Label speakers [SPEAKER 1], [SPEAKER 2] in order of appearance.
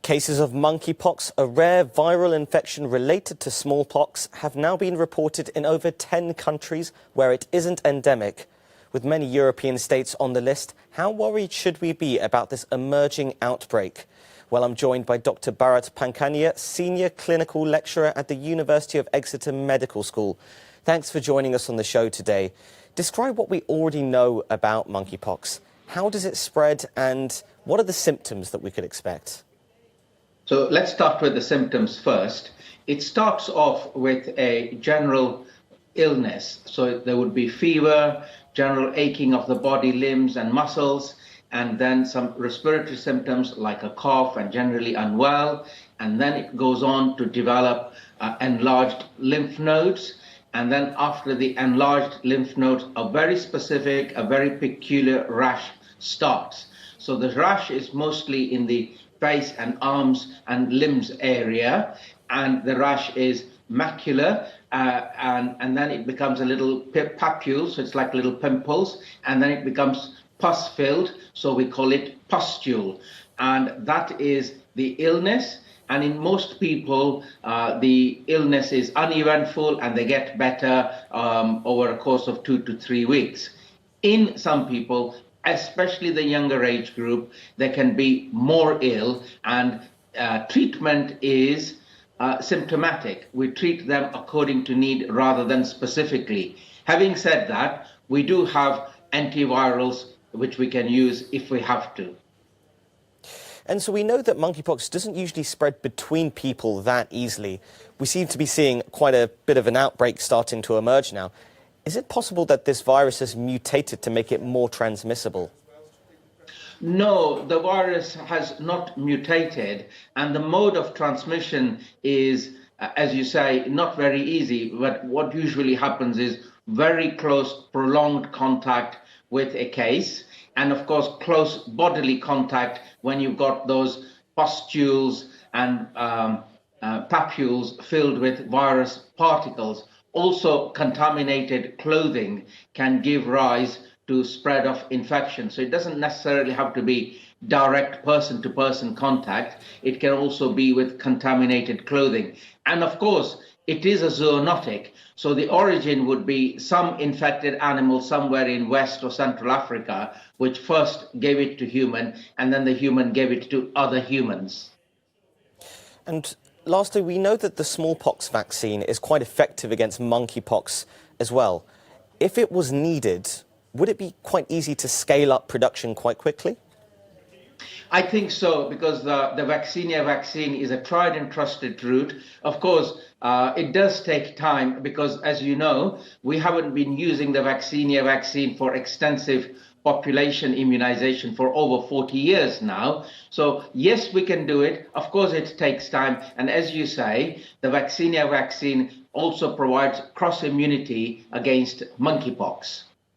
[SPEAKER 1] Cases of monkeypox, a rare viral infection related to smallpox, have now been reported in over 10 countries where it isn't endemic. With many European states on the list, how worried should we be about this emerging outbreak? Well, I'm joined by Dr. Bharat Pankania, Senior Clinical Lecturer at the University of Exeter Medical School. Thanks for joining us on the show today. Describe what we already know about monkeypox. How does it spread and what are the symptoms that we could expect?
[SPEAKER 2] So let's start with the symptoms first. It starts off with a general illness. So there would be fever, general aching of the body, limbs and muscles, and then some respiratory symptoms like a cough and generally unwell. And then it goes on to develop enlarged lymph nodes. And then after the enlarged lymph nodes, a very specific, a very peculiar rash starts. So the rash is mostly in the face and arms and limbs area, and the rash is macular, and then it becomes a little papule, so it's like little pimples, and then it becomes pus-filled, so we call it pustule, and that is the illness. And in most people, the illness is uneventful and they get better over a course of 2 to 3 weeks. In some people, especially the younger age group, they can be more ill, and treatment is symptomatic. We treat them according to need rather than specifically. Having said that, we do have antivirals which we can use if we have to.
[SPEAKER 1] And so we know that monkeypox doesn't usually spread between people that easily. We seem to be seeing quite a bit of an outbreak starting to emerge now. Is it possible that this virus has mutated to make it more transmissible?
[SPEAKER 2] No, the virus has not mutated, and the mode of transmission is, as you say, not very easy. But what usually happens is very close, prolonged contact with a case, and of course, close bodily contact when you've got those pustules and papules filled with virus particles. Also, contaminated clothing can give rise to spread of infection. So it doesn't necessarily have to be direct person-to-person contact. It can also be with contaminated clothing. And of course, it is a zoonotic. So the origin would be some infected animal somewhere in West or Central Africa, which first gave it to human, and then the human gave it to other humans.
[SPEAKER 1] And lastly, we know that the smallpox vaccine is quite effective against monkeypox as well. If it was needed, would it be quite easy to scale up production quite quickly?
[SPEAKER 2] I think so, because the vaccinia vaccine is a tried and trusted route. Of course, it does take time because, as you know, we haven't been using the vaccinia vaccine for extensive population immunization for over 40 years now. So yes, we can do it. Of course, it takes time. And as you say, the vaccinia vaccine also provides cross immunity against monkeypox.